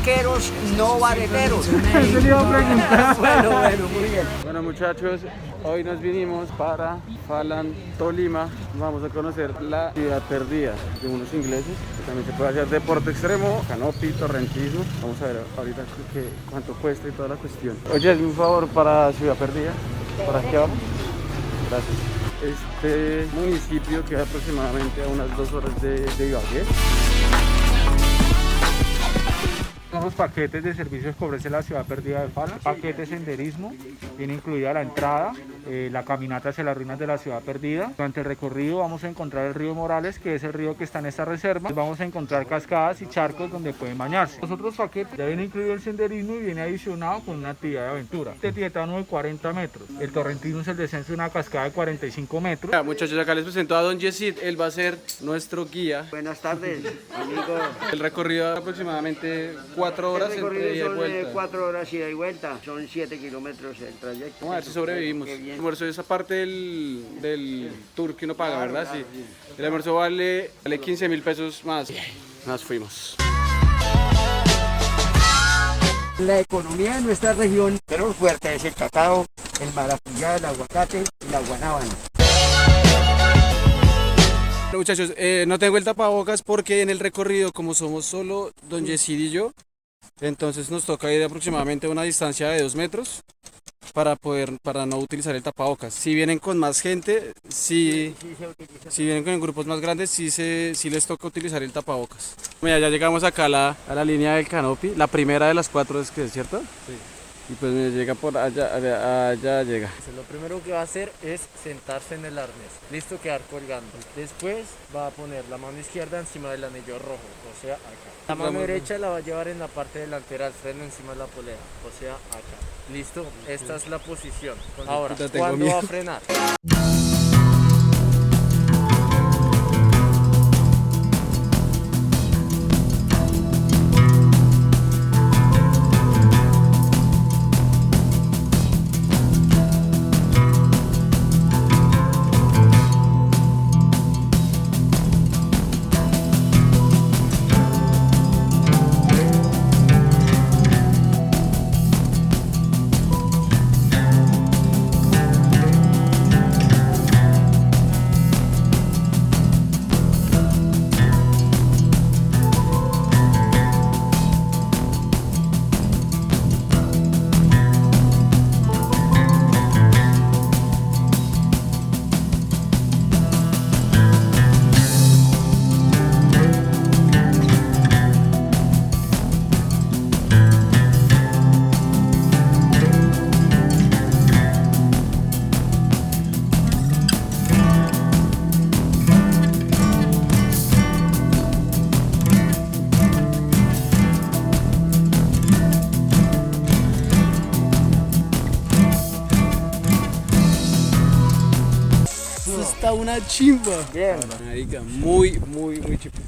vaqueros, no barreteros. Eso le iba a preguntar. Bueno, muy bien. Bueno muchachos, hoy nos vinimos para Falan, Tolima. Vamos a conocer la ciudad perdida de unos ingleses. También se puede hacer deporte extremo, canopy, torrentismo. Vamos a ver ahorita cuánto cuesta y toda la cuestión. Oye, hazme un favor para Ciudad Perdida. ¿Para qué vamos? Gracias. Este municipio queda aproximadamente a unas 2 horas de Ibagué. Son los paquetes de servicios que ofrece la Ciudad Perdida de Falan. Paquete senderismo, viene incluida la entrada, la caminata hacia las ruinas de la Ciudad Perdida. Durante el recorrido vamos a encontrar el río Morales, que es el río que está en esta reserva. Vamos a encontrar cascadas y charcos donde pueden bañarse. Los otros paquetes ya viene incluido el senderismo y viene adicionado con una actividad de aventura. Este tibetano de 40 metros. El torrentismo es el descenso de una cascada de 45 metros. Ya, muchachos, acá les presento a Don Yesid. Él va a ser nuestro guía. Buenas tardes, amigo. El recorrido aproximadamente 4 horas El entre ida y recorrido son vuelta. 4 horas ida y vuelta. Son 7 kilómetros el trayecto. Vamos a ver si sobrevivimos. Qué bien. El almuerzo es aparte del tour que uno paga, ¿verdad? Sí. El almuerzo vale 15.000 pesos más. Nos fuimos. La economía de nuestra región, pero fuerte es el cacao, el maracuyá, el aguacate y la guanábana. Bueno, muchachos, no tengo el tapabocas porque en el recorrido, como somos solo Don Yesid y yo, entonces nos toca ir aproximadamente a una distancia de 2 metros para no utilizar el tapabocas. Si vienen con más gente, si vienen con grupos más grandes, sí les toca utilizar el tapabocas. Mira, ya llegamos acá a la línea del canopy, la primera de las 4 es que es, ¿cierto? Sí. Y pues me llega por allá llega. Lo primero que va a hacer es sentarse en el arnés, listo, quedar colgando. Después va a poner la mano izquierda encima del anillo rojo, o sea, acá. La mano derecha la va a llevar en la parte delantera del freno encima de la polea, o sea, acá. Listo, esta es la posición. Ahora, ¿cuándo va a frenar? Está una chimba. Bien. Marica, muy chimba.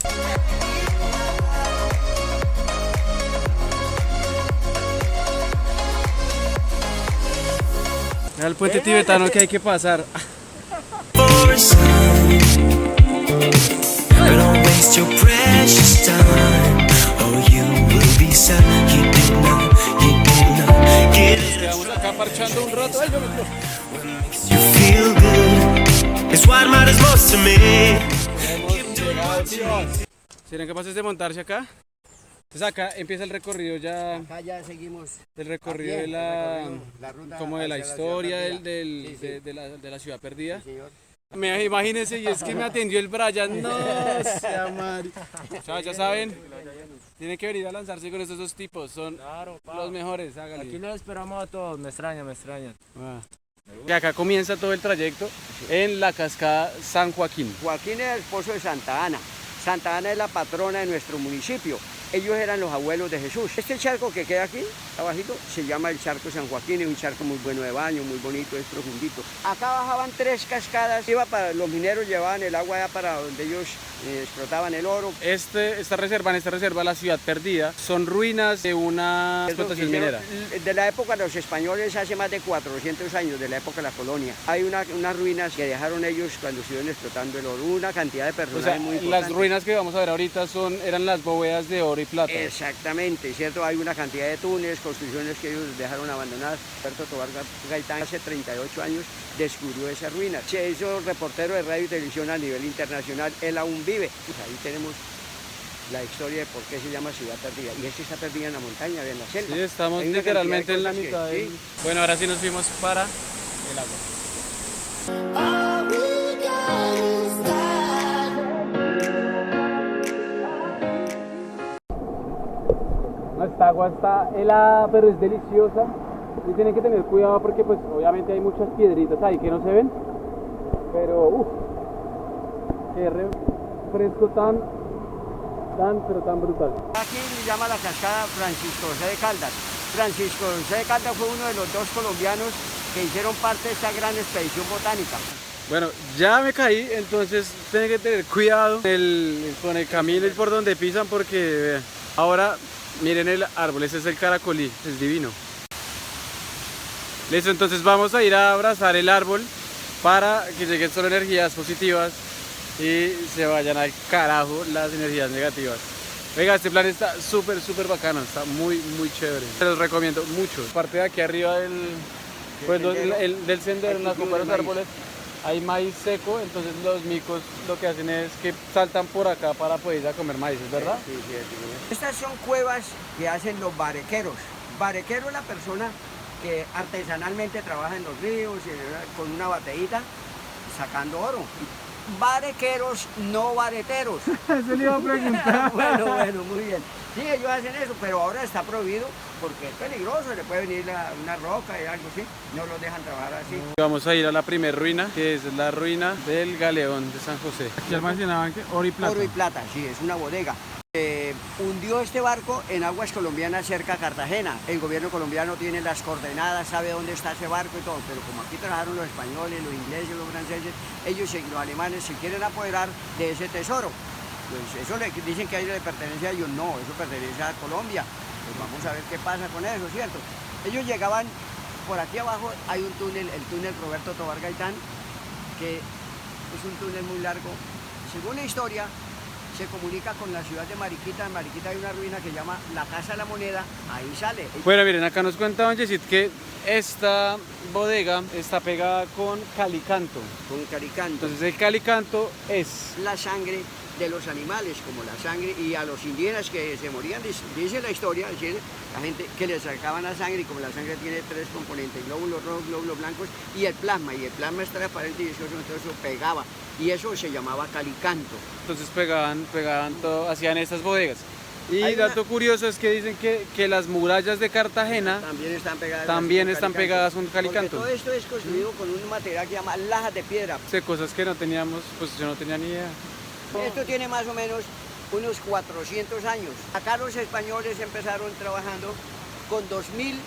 Mira el puente tibetano que hay que pasar. Nos quedamos acá parchando un rato. Ay, ¿serán capaces de montarse acá? Entonces acá empieza el recorrido ya. Acá ya seguimos. El recorrido de la ruta como de la hacia la historia ciudad perdida. Sí. de la ciudad perdida. Sí, señor. Imagínense, y es que me atendió el Brian, no sea madre. O sea, ya saben, tienen que venir a lanzarse con estos dos tipos, son los mejores, háganle. Aquí nos esperamos a todos, me extrañan. Y acá comienza todo el trayecto en la cascada San Joaquín. Joaquín es el esposo de Santa Ana. Santa Ana es la patrona de nuestro municipio. Ellos eran los abuelos de Jesús. Este charco que queda aquí, abajito, se llama el charco San Joaquín. Es un charco muy bueno de baño, muy bonito, es profundito. Acá bajaban 3 cascadas. Los mineros llevaban el agua allá para donde ellos explotaban el oro. En esta reserva, la ciudad perdida, son ruinas de una explotación minera. De la época de los españoles, hace más de 400 años, de la época de la colonia. Hay unas ruinas que dejaron ellos cuando estuvieron explotando el oro. Una cantidad de personas muy importante. Las ruinas que vamos a ver ahorita eran las bóvedas de oro oro y plata. Exactamente, ¿cierto? Hay una cantidad de túneles, construcciones que ellos dejaron abandonadas. Roberto Tobar Gaitán hace 38 años descubrió esas ruinas. Se hizo reportero de radio y televisión a nivel internacional, él aún vive. Pues ahí tenemos la historia de por qué se llama Ciudad Perdida. Y es que está perdida en la montaña, en la selva. Sí, estamos Hay una literalmente en la cantidad de mitad cosas que- del... sí. Bueno, ahora sí nos fuimos para el agua. All we got is that. Esta agua está helada, pero es deliciosa. Y tienen que tener cuidado porque pues obviamente hay muchas piedritas ahí que no se ven. Pero uff, qué refresco pero tan brutal. Aquí se llama la cascada Francisco José de Caldas. Francisco José de Caldas fue uno de los 2 colombianos que hicieron parte de esta gran expedición botánica. Bueno, ya me caí, entonces tienen que tener cuidado con el camino y por donde pisan porque ahora miren el árbol, ese es el caracolí, es divino. Listo, entonces vamos a ir a abrazar el árbol para que lleguen solo energías positivas y se vayan al carajo las energías negativas. Venga, este plan está súper bacano, está muy chévere. Se los recomiendo mucho. Parte de aquí arriba del sendero, en la copa de los árboles, hay maíz seco, entonces los micos lo que hacen es que saltan por acá para poder ir a comer maíz, ¿verdad? Sí. Estas son cuevas que hacen los barequeros. Barequero es la persona que artesanalmente trabaja en los ríos con una bateíta sacando oro. Barequeros, no bareteros. Eso le iba a preguntar. Bueno, muy bien. Sí, ellos hacen eso, pero ahora está prohibido porque es peligroso, le puede venir una roca y algo así, no los dejan trabajar así. Vamos a ir a la primera ruina, que es la ruina del Galeón de San José. Ya mencionaban que oro y plata. Oro y plata, sí, es una bodega. Hundió este barco en aguas colombianas cerca a Cartagena. El gobierno colombiano tiene las coordenadas, sabe dónde está ese barco y todo, pero como aquí trabajaron los españoles, los ingleses, los franceses, los alemanes se quieren apoderar de ese tesoro. Pues eso dicen que a ellos le pertenece a ellos, no, eso pertenece a Colombia. Pues vamos a ver qué pasa con eso, ¿cierto? Ellos llegaban, por aquí abajo hay un túnel, el túnel Roberto Tobar Gaitán, que es un túnel muy largo. Según la historia, se comunica con la ciudad de Mariquita. En Mariquita hay una ruina que se llama la Casa de la Moneda, ahí sale. Bueno, miren, acá nos cuenta don Yesid que esta bodega está pegada con calicanto. Con caricanto. Entonces el calicanto es... La sangre de los animales, como la sangre, y a los indígenas que se morían, dice la historia, dice la gente que les sacaban la sangre, y como la sangre tiene 3 componentes, glóbulos rojos, glóbulos blancos y el plasma es transparente y viscoso, entonces eso pegaba, y eso se llamaba calicanto. Entonces pegaban todo, hacían estas bodegas. Y Hay dato curioso es que dicen que las murallas de Cartagena También están pegadas con calicanto. Porque todo esto es construido con un material que se llama lajas de piedra. De cosas que no teníamos, pues yo no tenía ni idea. Esto tiene más o menos unos 400 años. Acá los españoles empezaron trabajando con 2000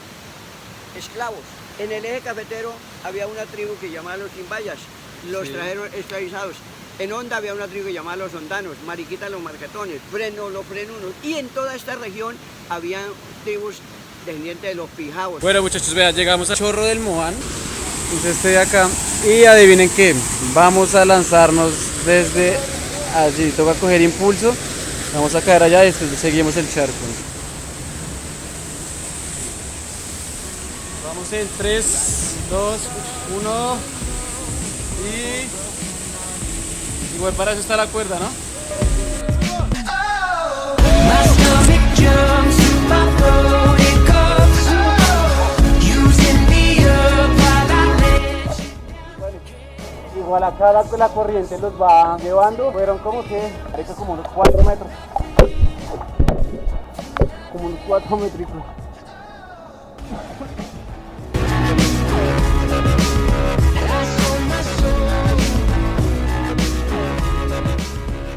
esclavos. En el eje cafetero había una tribu que llamaba los Quimbayas, los trajeron esclavizados. En Honda había una tribu que llamaba los hondanos, Mariquita los marcatones, Freno los frenunos. Y en toda esta región había tribus descendientes de los pijavos. Bueno muchachos, vean, llegamos a Chorro del Moján. Entonces estoy acá y adivinen qué, vamos a lanzarnos desde allí, toca coger impulso, vamos a caer allá y después seguimos el charco. Vamos en 3, 2, 1 y igual para eso está la cuerda, ¿no? My stomach jumps, my throat it coughs, using me up while I let you. Igual acá la corriente los va llevando, fueron como unos 4 metros, como unos 4 métricos.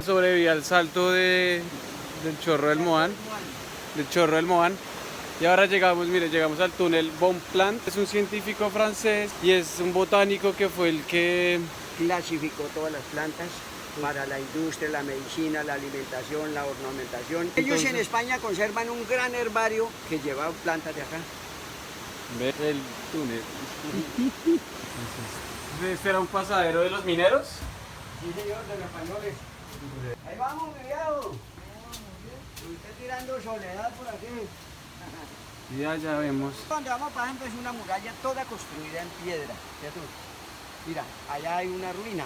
Sobreviví al salto del Chorro del Moján, y ahora llegamos al túnel Bonpland. Es un científico francés y es un botánico que fue el que Clasificó todas las plantas para la industria, la medicina, la alimentación, la ornamentación. Ellos en España conservan un gran herbario que lleva plantas de acá. ve el túnel. ¿Este era un pasadero de los mineros? Sí, señor, de los españoles. Ahí vamos, mi viejo. Usted tirando soledad por aquí. Ya vemos. Donde vamos pasando es una muralla toda construida en piedra. ¿Cierto? Mira, allá hay una ruina.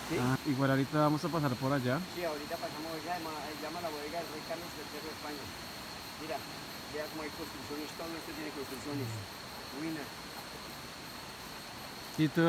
¿Sí? Igual ahorita vamos a pasar por allá. Sí, ahorita pasamos, llama la bodega del rey Carlos III de España. Mira, vea cómo hay construcciones, todo esto tiene construcciones, ruinas.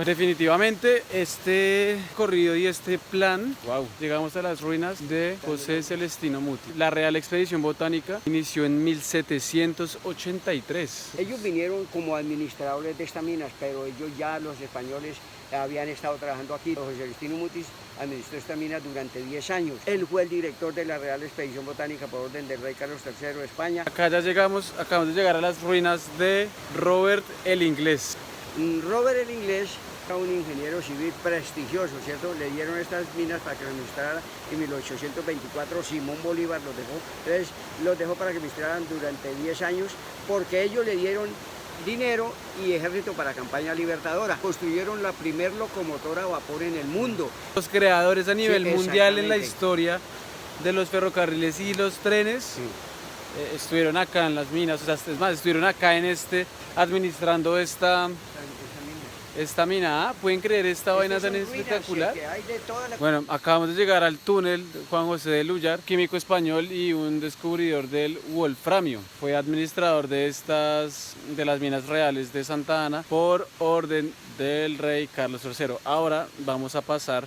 Definitivamente este corrido y este plan, llegamos a las ruinas de José Celestino Muti. La Real Expedición Botánica inició en 1783. Ellos vinieron como administradores de estas minas, pero ellos ya, los españoles, habían estado trabajando aquí. José Celestino Mutis administró esta mina durante 10 años. Él fue el director de la Real Expedición Botánica por orden del rey Carlos III de España. Acá ya llegamos, acabamos de llegar a las ruinas de Robert el Inglés. Robert el Inglés era un ingeniero civil prestigioso, ¿cierto? Le dieron estas minas para que las administrara en 1824, Simón Bolívar los dejó. Entonces los dejó para que administraran durante 10 años porque ellos le dieron dinero y ejército para campaña libertadora. Construyeron la primer locomotora a vapor en el mundo. Los creadores a nivel mundial en la exactamente. historia de los ferrocarriles y los trenes. Sí. Estuvieron acá en las minas, o sea, es más, estuvieron acá en administrando esta mina. ¿Pueden creer esta vaina tan espectacular? Bueno, acabamos de llegar al túnel de Juan José de Lullar, químico español y un descubridor del wolframio. Fue administrador de las minas reales de Santa Ana por orden del rey Carlos III. Ahora vamos a pasar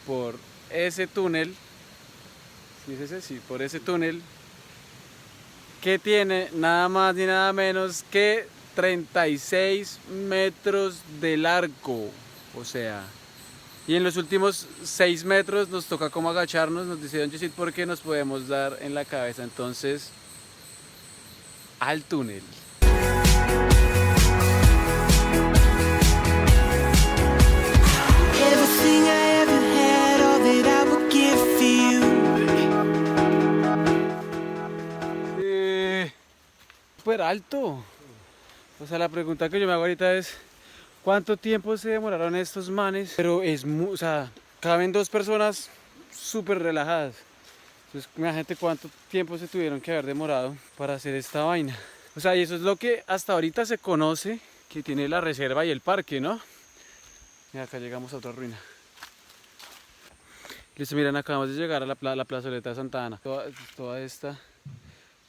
por ese túnel, ¿sí es ese? Sí, por ese túnel que tiene nada más ni nada menos que 36 metros de largo, o sea, y en los últimos 6 metros nos toca como agacharnos, nos dice Don Yesid, porque nos podemos dar en la cabeza. Entonces, al túnel. Everything I ever had, all that I would give for you. Súper alto. O sea, la pregunta que yo me hago ahorita es ¿cuánto tiempo se demoraron estos manes? Pero o sea, caben 2 personas súper relajadas. Entonces, imagínate cuánto tiempo se tuvieron que haber demorado para hacer esta vaina. O sea, y eso es lo que hasta ahorita se conoce que tiene la reserva y el parque, ¿no? Mira, acá llegamos a otra ruina. Listo, miren, acabamos de llegar a la plazoleta de Santa Ana. Toda esta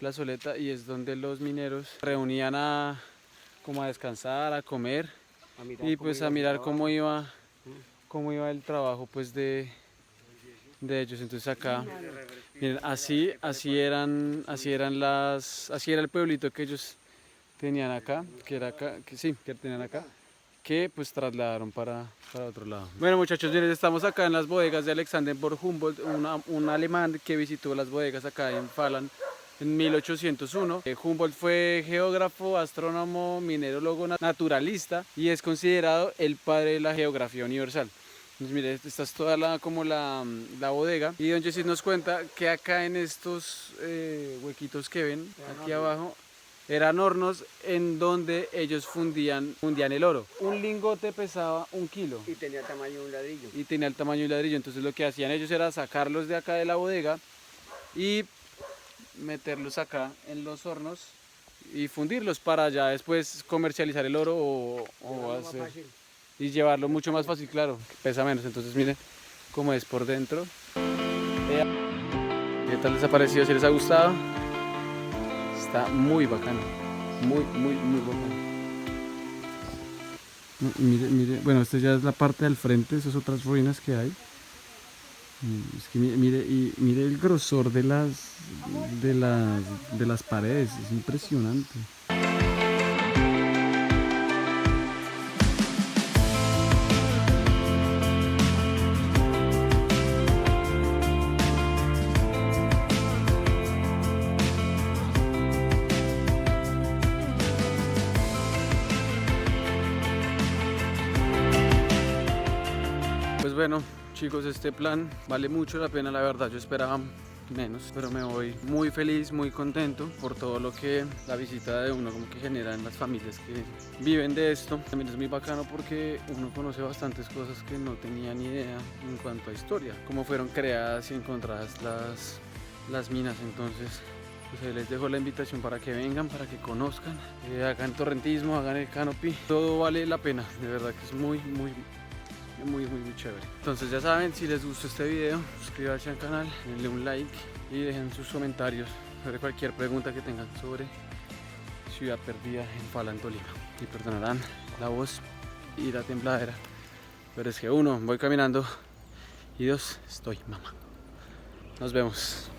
plazoleta, y es donde los mineros reunían como a descansar, a comer y pues a mirar cómo iba el trabajo pues de ellos. Entonces acá, miren, así era el pueblito que ellos tenían acá, que tenían acá, que pues trasladaron para otro lado. Bueno, muchachos, miren, estamos acá en las bodegas de Alexander von Humboldt, un alemán que visitó las bodegas acá en Falan en 1801. Humboldt fue geógrafo, astrónomo, minerólogo, naturalista y es considerado el padre de la geografía universal. Entonces, mire, esta es toda la bodega, y Don Yesid nos cuenta que acá en estos huequitos que ven aquí abajo eran hornos en donde ellos fundían el oro. Un lingote pesaba 1 kilo. Y tenía el tamaño de un ladrillo. Entonces lo que hacían ellos era sacarlos de acá de la bodega y meterlos acá en los hornos y fundirlos para ya después comercializar el oro o hacer, y llevarlo mucho más fácil, claro, que pesa menos. Entonces miren cómo es por dentro. ¿Qué tal les ha parecido? ¿Si les ha gustado? Está muy bacano, muy bacano. Mire, bueno, esta ya es la parte del frente, esas otras ruinas que hay. Es que mire el grosor de las paredes, es impresionante. Pues bueno, chicos, este plan vale mucho la pena, la verdad. Yo esperaba menos, pero me voy muy feliz, muy contento por todo lo que la visita de uno como que genera en las familias que viven de esto. También es muy bacano porque uno conoce bastantes cosas que no tenía ni idea en cuanto a historia, cómo fueron creadas y encontradas las minas. Entonces pues ahí les dejo la invitación para que vengan, para que conozcan, hagan torrentismo, hagan el canopy, todo vale la pena, de verdad que es muy chévere. Entonces ya saben, si les gustó este video, suscríbanse al canal, denle un like y dejen sus comentarios sobre cualquier pregunta que tengan sobre Ciudad Perdida en Fala, en Tolima. Y perdonarán la voz y la tembladera, pero es que uno, voy caminando y dos, estoy mamá. Nos vemos.